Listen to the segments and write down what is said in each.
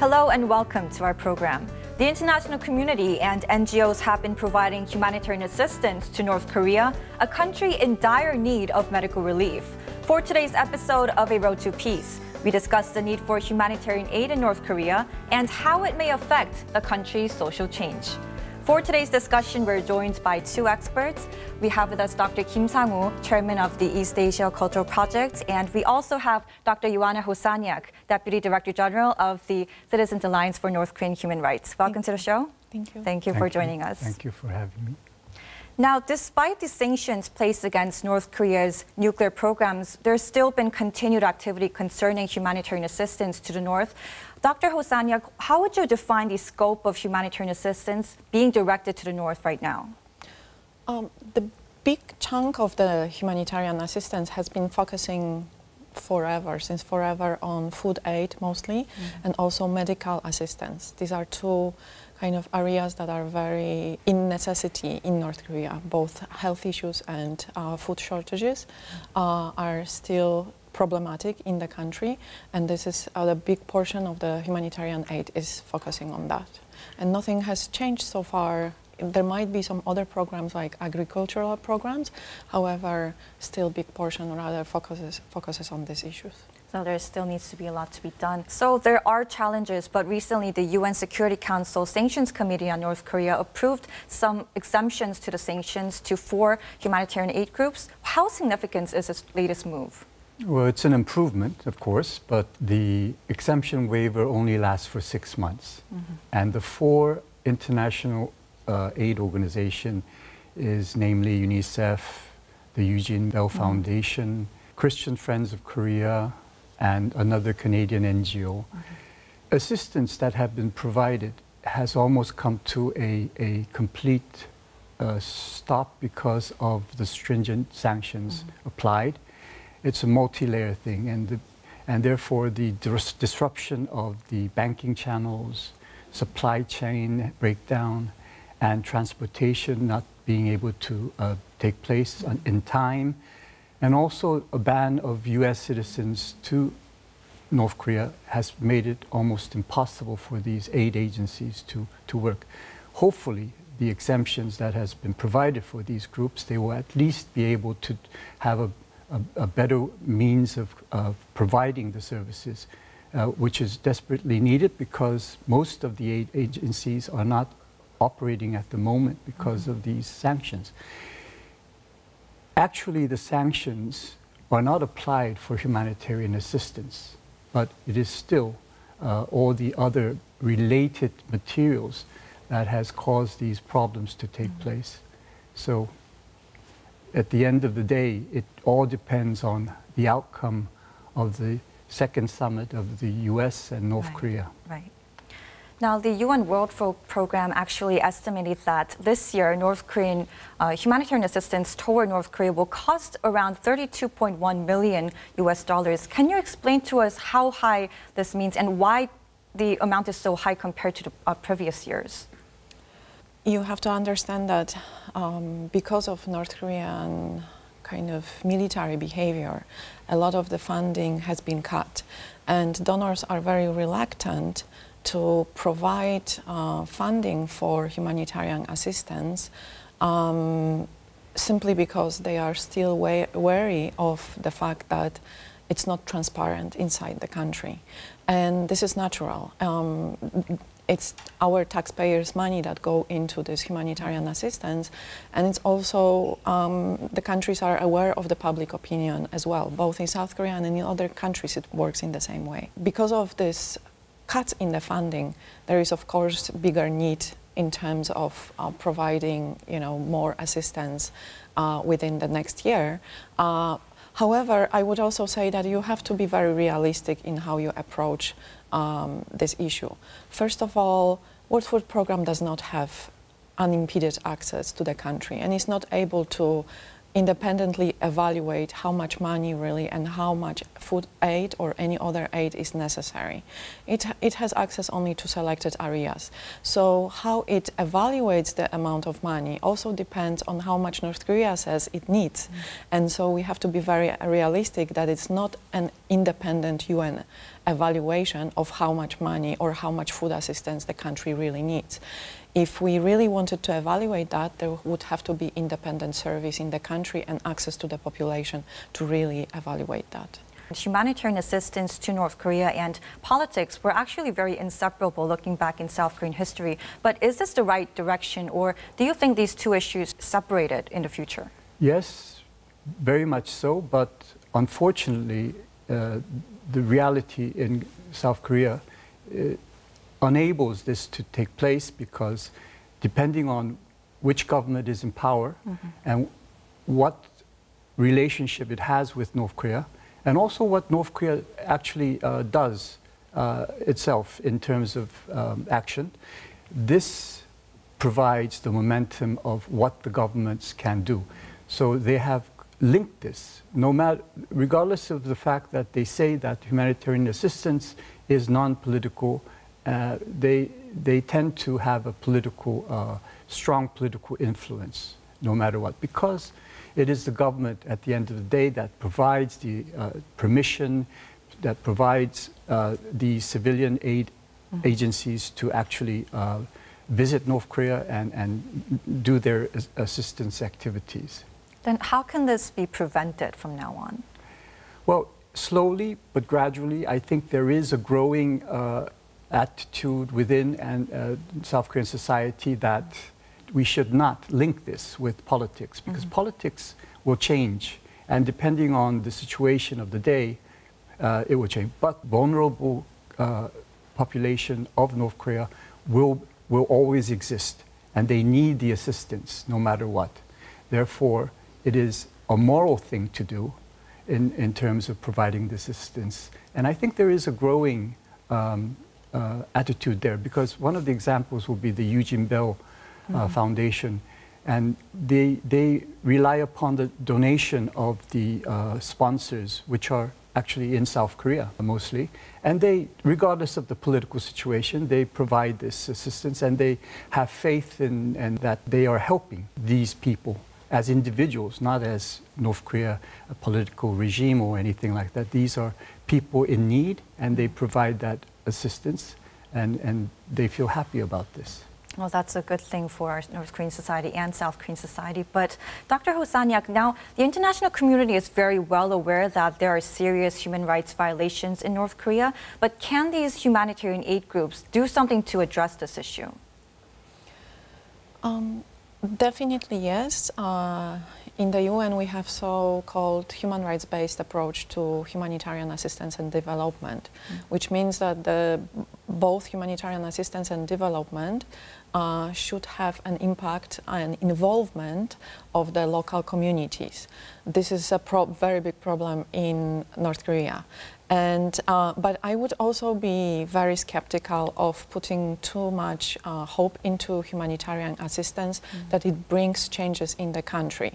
Hello and welcome to our program. The international community and NGOs have been providing humanitarian assistance to North Korea, a country in dire need of medical relief. For today's episode of A Road to Peace, we discuss the need for humanitarian aid in North Korea and how it may affect the country's social change. For today's discussion, we're joined by two experts. We have with us Dr. Kim Sang-woo, chairman of the East Asia Cultural Project, and we also have Dr. Joanna Hosaniak, deputy director general of the Citizens Alliance for North Korean Human Rights. Welcome to the show. Thank you. Thank you for joining us. Thank you for having me. Now, despite the sanctions placed against North Korea's nuclear programs, there's still been continued activity concerning humanitarian assistance to the North. Dr. Hosaniak, how would you define the scope of humanitarian assistance being directed to the North right now? The big chunk of the humanitarian assistance has been focusing since forever, on food aid mostly, and also medical assistance. These are two kind of areas that are very in necessity in North Korea. Both health issues and food shortages are still problematic in the country, and this is a big portion of the humanitarian aid is focusing on that. And nothing has changed so far. There might be some other programs like agricultural programs, however, still big portion rather focuses on these issues. So there still needs to be a lot to be done. So there are challenges, but recently the UN Security Council Sanctions Committee on North Korea approved some exemptions to the sanctions to 4 humanitarian aid groups. How significant is this latest move? Well, it's an improvement, of course, but the exemption waiver only lasts for 6 months. And the 4 international aid organization is namely UNICEF, the Eugene Bell Foundation, Christian Friends of Korea, and another Canadian NGO. Assistance that have been provided has almost come to a complete stop because of the stringent sanctions applied. It's a multi-layer thing, and therefore the disruption of the banking channels, supply chain breakdown, and transportation not being able to take place in time, and also a ban of U.S. citizens to North Korea has made it almost impossible for these aid agencies to work. Hopefully, the exemptions that has been provided for these groups, they will at least be able to have a better means of providing the services, which is desperately needed because most of the aid agencies are not operating at the moment because of these sanctions. Actually, the sanctions are not applied for humanitarian assistance, but it is still all the other related materials that has caused these problems to take place. So at the end of the day, it all depends on the outcome of the second summit of the US and North Korea. Right. Now, the UN World Food Program actually estimated that this year, North Korean humanitarian assistance toward North Korea will cost around $32.1 million US. Can you explain to us how high this means and why the amount is so high compared to the previous years? You have to understand that because of North Korean kind of military behavior, a lot of the funding has been cut, and donors are very reluctant to provide funding for humanitarian assistance simply because they are still wary of the fact that it's not transparent inside the country. And this is natural. It's our taxpayers' money that go into this humanitarian assistance, and it's also the countries are aware of the public opinion as well. Both in South Korea and in other countries it works in the same way. Because of this cuts in the funding, there is of course bigger need in terms of providing more assistance within the next year. However, I would also say that you have to be very realistic in how you approach this issue. First of all, World Food Program does not have unimpeded access to the country and is not able to independently evaluate how much money really and how much food aid or any other aid is necessary. It has access only to selected areas. So how it evaluates the amount of money also depends on how much North Korea says it needs. And so we have to be very realistic that it's not an independent UN evaluation of how much money or how much food assistance the country really needs. If we really wanted to evaluate that, there would have to be independent service in the country and access to the population to really evaluate that. Humanitarian assistance to North Korea and politics were actually very inseparable looking back in South Korean history. But is this the right direction, or do you think these two issues separated in the future? Yes, very much so, but unfortunately, the reality in South Korea enables this to take place because depending on which government is in power and what relationship it has with North Korea, and also what North Korea actually does itself in terms of action, this provides the momentum of what the governments can do. So they have linked this, regardless of the fact that they say that humanitarian assistance is non-political, they tend to have a strong political influence, no matter what, because it is the government at the end of the day that provides the permission, that provides the civilian aid agencies to actually visit North Korea and do their assistance activities. Then how can this be prevented from now on? Well, slowly but gradually, I think there is a growing attitude within South Korean society that we should not link this with politics, because politics will change, and depending on the situation of the day, it will change. But vulnerable population of North Korea will always exist, and they need the assistance no matter what. Therefore, it is a moral thing to do in terms of providing this assistance. And I think there is a growing attitude there, because one of the examples will be the Eugene Bell Foundation, and they rely upon the donation of the sponsors, which are actually in South Korea mostly, and they, regardless of the political situation, they provide this assistance, and they have faith in that they are helping these people as individuals, not as North Korea, a political regime or anything like that. These are people in need, and they provide that assistance, and they feel happy about this. Well, that's a good thing for North Korean society and South Korean society. But Dr. Hosaniak, now the international community is very well aware that there are serious human rights violations in North Korea. But can these humanitarian aid groups do something to address this issue? Definitely yes. In the UN, we have so-called human rights-based approach to humanitarian assistance and development, which means that both humanitarian assistance and development should have an impact and involvement of the local communities. This is a very big problem in North Korea. And, but I would also be very skeptical of putting too much hope into humanitarian assistance, that it brings changes in the country.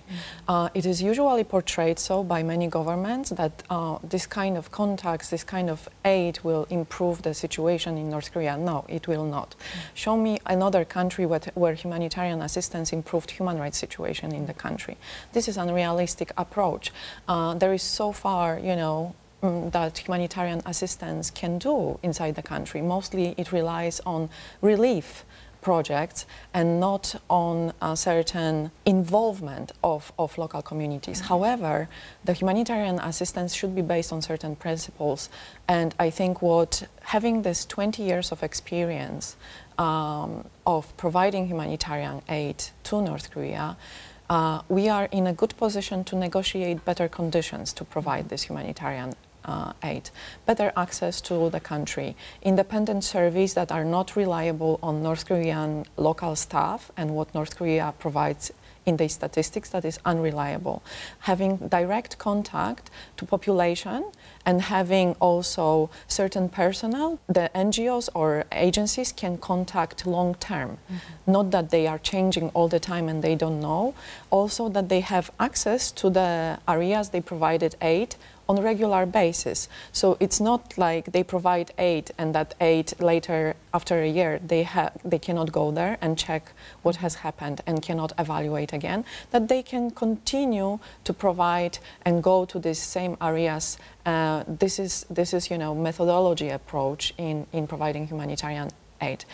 It is usually portrayed so by many governments that this kind of contacts, this kind of aid will improve the situation in North Korea. No, it will not. Show me another country where humanitarian assistance improved human rights situation in the country. This is an unrealistic approach. There is so far, you know, that humanitarian assistance can do inside the country. Mostly it relies on relief projects and not on a certain involvement of local communities. However, the humanitarian assistance should be based on certain principles, and I think having this 20 years of experience of providing humanitarian aid to North Korea, we are in a good position to negotiate better conditions to provide this humanitarian aid, better access to the country, independent surveys that are not reliable on North Korean local staff and what North Korea provides in the statistics that is unreliable, having direct contact to population, and having also certain personnel, the NGOs or agencies can contact long term, not that they are changing all the time and they don't know, also that they have access to the areas they provided aid on a regular basis. So it's not like they provide aid and that aid later, after a year, they cannot go there and check what has happened and cannot evaluate again, that they can continue to provide and go to these same areas. This is methodology approach in providing humanitarian aid.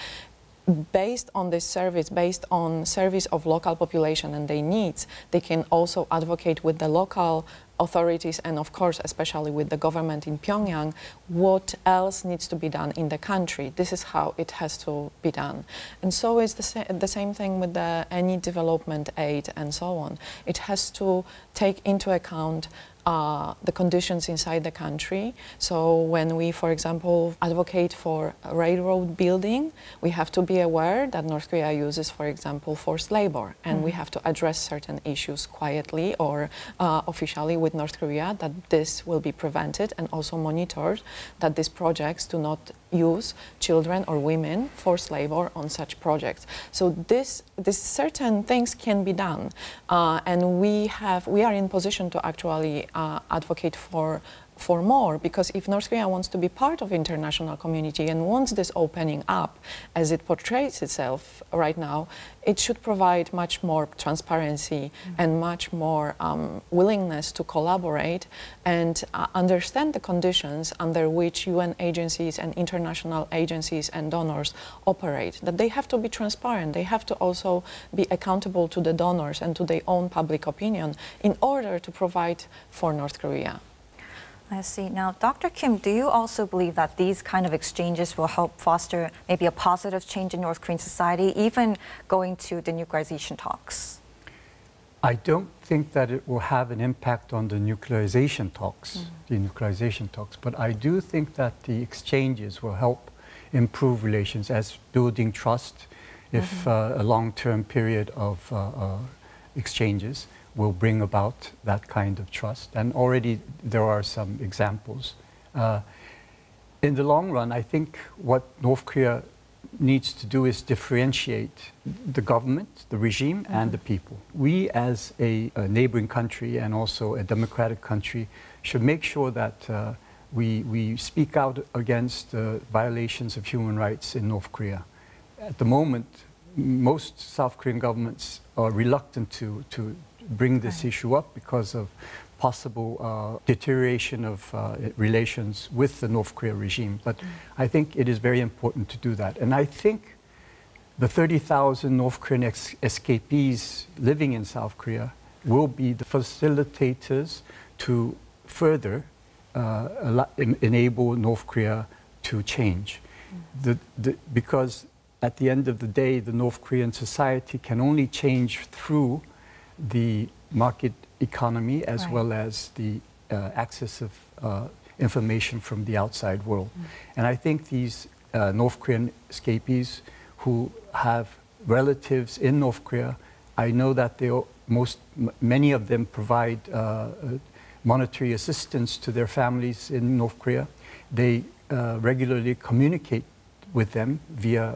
Based on this service, based on service of local population and their needs, they can also advocate with the local authorities and of course especially with the government in Pyongyang what else needs to be done in the country. This is how it has to be done. And so is the same thing with any development aid and so on. It has to take into account the conditions inside the country. So when we, for example, advocate for railroad building, we have to be aware that North Korea uses, for example, forced labor, and we have to address certain issues quietly or officially with North Korea, that this will be prevented, and also monitored that these projects do not use children or women forced labor on such projects. So this certain things can be done, and we are in position to actually advocate for more, because if North Korea wants to be part of international community and wants this opening up as it portrays itself right now, it should provide much more transparency and much more willingness to collaborate and understand the conditions under which UN agencies and international agencies and donors operate, that they have to be transparent, they have to also be accountable to the donors and to their own public opinion in order to provide for North Korea. I see. Now, Dr. Kim, do you also believe that these kind of exchanges will help foster maybe a positive change in North Korean society, even going to denuclearization talks? I don't think that it will have an impact on the denuclearization talks, but I do think that the exchanges will help improve relations as building trust if a long-term period of exchanges will bring about that kind of trust. And already there are some examples. In the long run, I think what North Korea needs to do is differentiate the government, the regime, and the people. We as a neighboring country and also a democratic country should make sure that we speak out against violations of human rights in North Korea. At the moment, most South Korean governments are reluctant to bring this issue up because of possible deterioration of relations with the North Korea regime. But I think it is very important to do that. And I think the 30,000 North Korean escapees living in South Korea will be the facilitators to further enable North Korea to change. Because at the end of the day, the North Korean society can only change through the market economy as well as the access of information from the outside world. And I think these North Korean escapees who have relatives in North Korea, I know that many of them provide monetary assistance to their families in North Korea. They regularly communicate with them via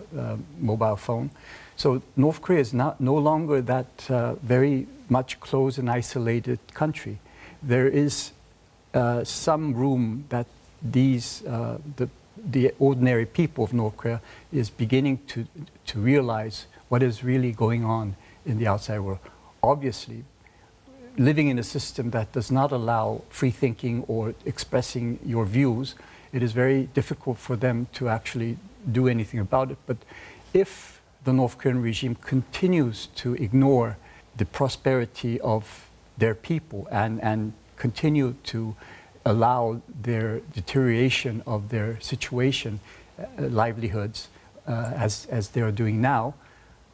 mobile phone. So North Korea is no longer that very much closed and isolated country. There is some room that the ordinary people of North Korea is beginning to realize what is really going on in the outside world. Obviously, living in a system that does not allow free thinking or expressing your views, it is very difficult for them to actually do anything about it. But if the North Korean regime continues to ignore the prosperity of their people and continue to allow their deterioration of their situation, livelihoods, as they are doing now,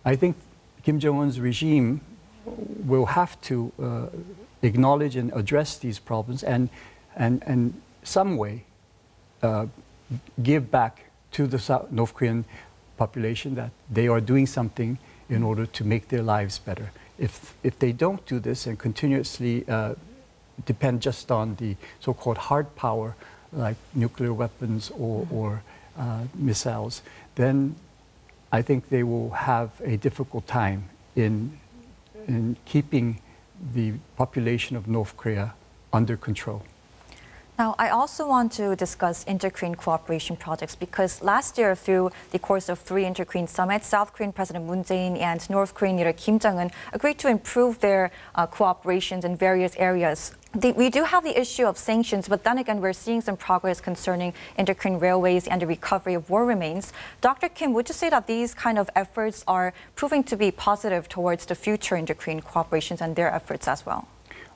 I think Kim Jong-un's regime will have to acknowledge and address these problems and some way give back to the North Korean population that they are doing something in order to make their lives better. If they don't do this and continuously depend just on the so-called hard power, like nuclear weapons or missiles, then I think they will have a difficult time in keeping the population of North Korea under control. Now, I also want to discuss inter-Korean cooperation projects because last year, through the course of 3 inter-Korean summits, South Korean President Moon Jae-in and North Korean leader Kim Jong-un agreed to improve their cooperations in various areas. We do have the issue of sanctions, but then again, we're seeing some progress concerning inter-Korean railways and the recovery of war remains. Dr. Kim, would you say that these kind of efforts are proving to be positive towards the future inter-Korean cooperations and their efforts as well?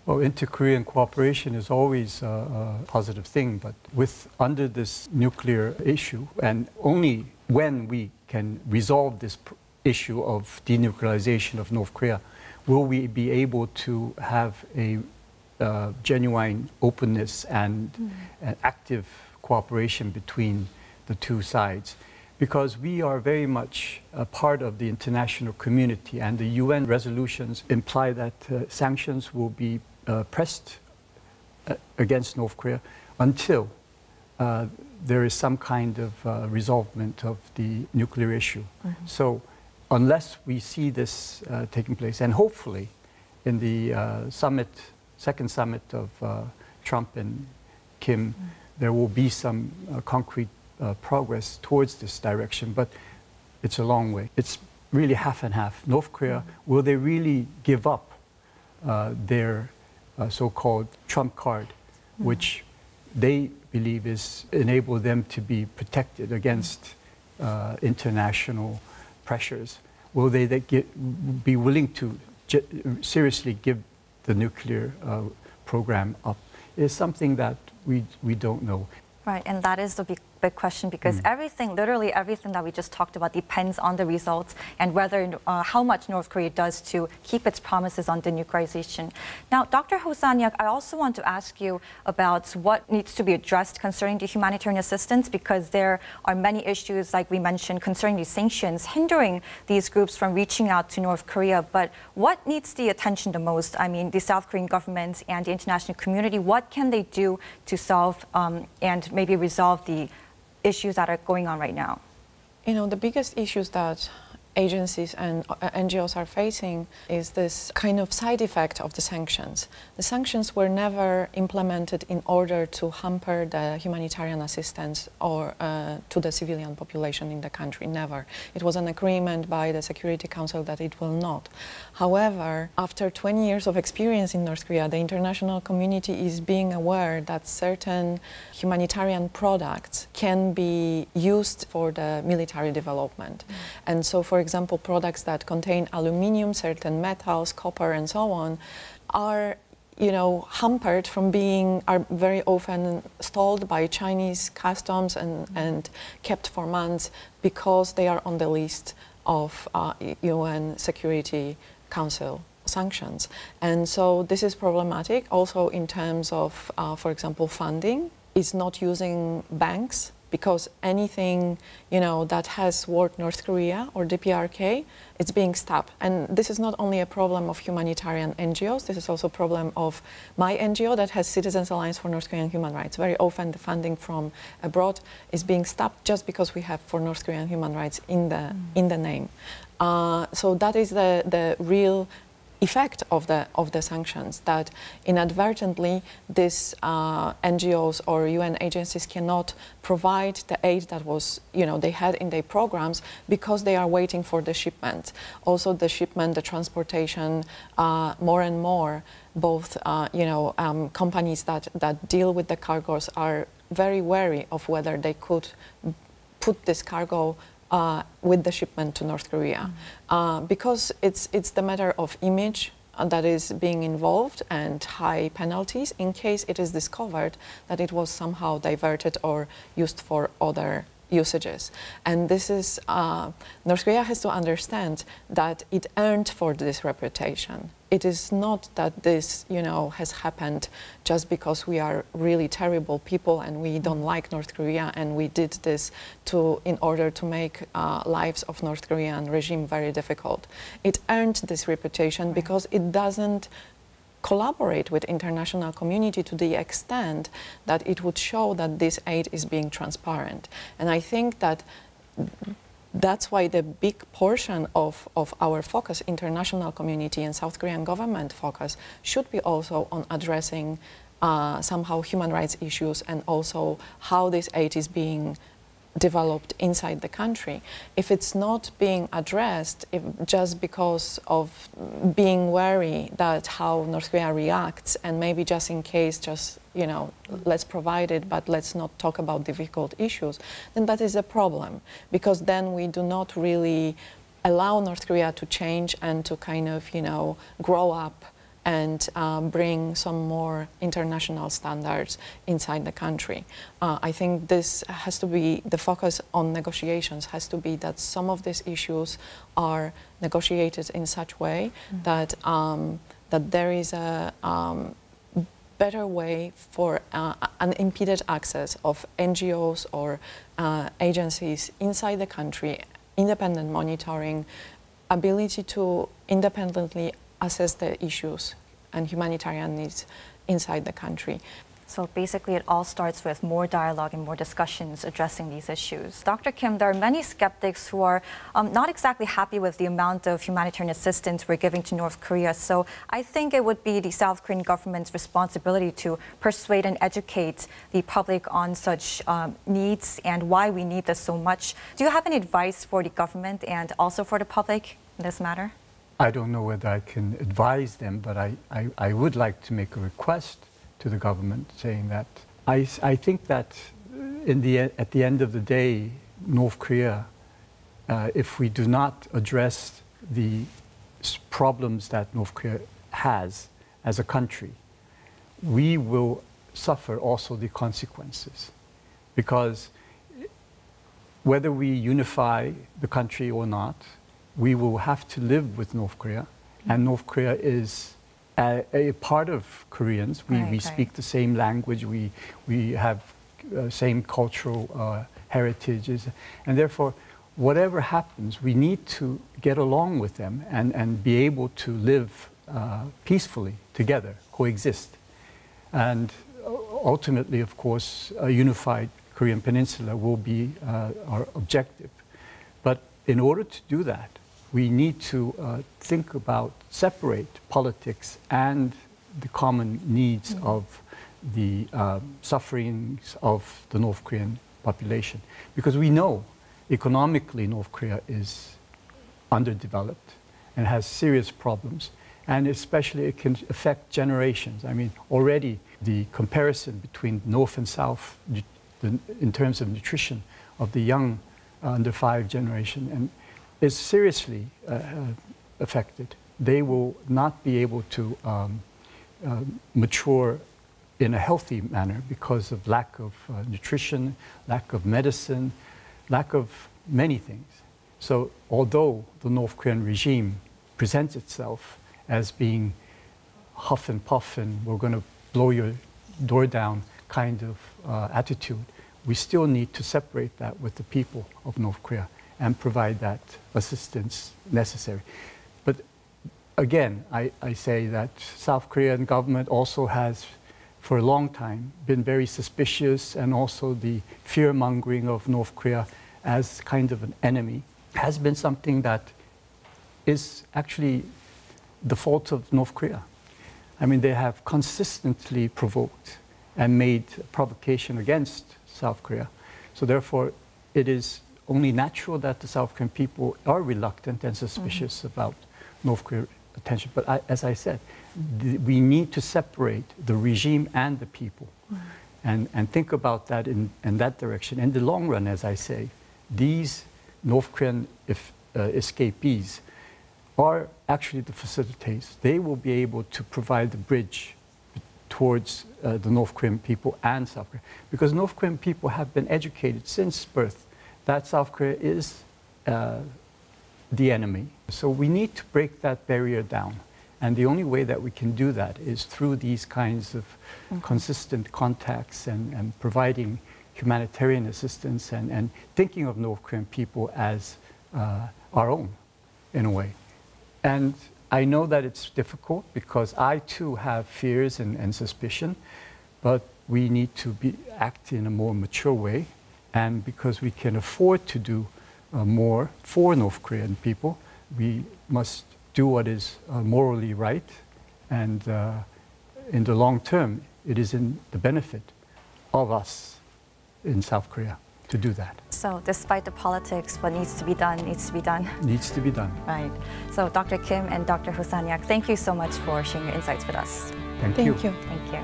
Well, inter-Korean cooperation is always a positive thing, but under this nuclear issue, and only when we can resolve this issue of denuclearization of North Korea, will we be able to have a genuine openness and active cooperation between the two sides. Because we are very much a part of the international community, and the UN resolutions imply that sanctions will be pressed against North Korea until there is some kind of resolvement of the nuclear issue. So unless we see this taking place, and hopefully in the second summit of Trump and Kim, there will be some concrete progress towards this direction, but it's a long way. It's really half and half. North Korea, will they really give up their so-called Trump card, which they believe is enable them to be protected against international pressures? Will they be willing to seriously give the nuclear program up? Is something that we don't know. Right, and that is the big question because everything, literally everything that we just talked about depends on the results and whether, how much North Korea does to keep its promises on denuclearization. Now, Dr. Hosaniak, I also want to ask you about what needs to be addressed concerning the humanitarian assistance because there are many issues, like we mentioned, concerning the sanctions, hindering these groups from reaching out to North Korea. But what needs the attention the most? I mean, the South Korean government and the international community, what can they do to solve and maybe resolve the issues that are going on right now? You know, the biggest issues that agencies and NGOs are facing is this kind of side effect of the sanctions. The sanctions were never implemented in order to hamper the humanitarian assistance or to the civilian population in the country, never. It was an agreement by the Security Council that it will not. However, after 20 years of experience in North Korea, the international community is being aware that certain humanitarian products can be used for the military development. And so, for example, products that contain aluminium, certain metals, copper, and so on, are, you know, hampered from are very often stalled by Chinese customs and kept for months because they are on the list of UN Security Council sanctions. And so this is problematic also in terms of, for example, funding. It's not using banks, because anything, you know, that has word North Korea or DPRK, it's being stopped. And this is not only a problem of humanitarian NGOs, this is also a problem of my NGO that has Citizens Alliance for North Korean Human Rights. Very often the funding from abroad is being stopped just because we have for North Korean human rights in the name. So that is the real effect of the sanctions, that inadvertently these NGOs or UN agencies cannot provide the aid that was, you know, they had in their programs because they are waiting for the shipment. Also the shipment, the transportation, more and more, both, you know, companies that deal with the cargoes are very wary of whether they could put this cargo with the shipment to North Korea, because it's the matter of image that is being involved and high penalties in case it is discovered that it was somehow diverted or used for other usages. And this is, North Korea has to understand that it earned for this reputation. It is not that this, you know, has happened just because we are really terrible people and we don't like North Korea and we did this in order to make lives of North Korean regime very difficult. It earned this reputation because it doesn't collaborate with international community to the extent that it would show that this aid is being transparent. And I think that that's why the big portion of our focus, international community and South Korean government focus, should be also on addressing somehow human rights issues and also how this aid is being developed inside the country. If it's not being addressed just because of being wary that how North Korea reacts and maybe just in case, just, you know, let's provide it, but let's not talk about difficult issues, then that is a problem, because then we do not really allow North Korea to change and to kind of, you know, grow up and bring some more international standards inside the country. I think this has to be, the focus on negotiations has to be that some of these issues are negotiated in such way that, that there is a better way for unimpeded access of NGOs or agencies inside the country, independent monitoring, ability to independently assess the issues and humanitarian needs inside the country. So basically it all starts with more dialogue and more discussions addressing these issues. Dr. Kim, there are many skeptics who are not exactly happy with the amount of humanitarian assistance we're giving to North Korea. So I think it would be the South Korean government's responsibility to persuade and educate the public on such needs and why we need this so much. Do you have any advice for the government and also for the public in this matter? I don't know whether I can advise them, but I would like to make a request to the government saying that I think that at the end of the day, North Korea, if we do not address the problems that North Korea has as a country, we will suffer also the consequences. Because whether we unify the country or not, we will have to live with North Korea, and North Korea is a part of Koreans. We speak the same language, we have same cultural heritages, and therefore, whatever happens, we need to get along with them and be able to live peacefully together, coexist. And ultimately, of course, a unified Korean Peninsula will be our objective. But in order to do that, we need to think about, separate politics and the common needs of the sufferings of the North Korean population. Because we know economically North Korea is underdeveloped and has serious problems. And especially it can affect generations. I mean, already the comparison between North and South in terms of nutrition of the young under 5 generation and is seriously affected. They will not be able to mature in a healthy manner because of lack of nutrition, lack of medicine, lack of many things. So although the North Korean regime presents itself as being huff and puff and we're going to blow your door down kind of attitude, we still need to separate that with the people of North Korea and provide that assistance necessary. But again, I say that South Korean government also has, for a long time, been very suspicious, and also the fear-mongering of North Korea as kind of an enemy has been something that is actually the fault of North Korea. I mean, they have consistently provoked and made provocation against South Korea. So therefore, it is only natural that the South Korean people are reluctant and suspicious about North Korean attention. But as I said, we need to separate the regime and the people and think about that in that direction. In the long run, as I say, these North Korean escapees are actually the facilitators. They will be able to provide the bridge towards the North Korean people and South Korea. Because North Korean people have been educated since birth that South Korea is the enemy. So we need to break that barrier down. And the only way that we can do that is through these kinds of consistent contacts and providing humanitarian assistance and thinking of North Korean people as our own, in a way. And I know that it's difficult because I too have fears and suspicion, but we need to act in a more mature way. And because we can afford to do more for North Korean people, we must do what is morally right. And in the long term, it is in the benefit of us in South Korea to do that. So despite the politics, what needs to be done needs to be done. Needs to be done. Right. So Dr. Kim and Dr. Hosaniak, thank you so much for sharing your insights with us. Thank you. Thank you.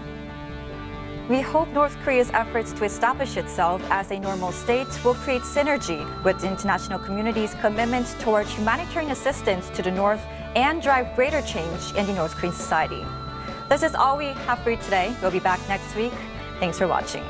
We hope North Korea's efforts to establish itself as a normal state will create synergy with the international community's commitment towards humanitarian assistance to the North and drive greater change in the North Korean society. This is all we have for you today. We'll be back next week. Thanks for watching.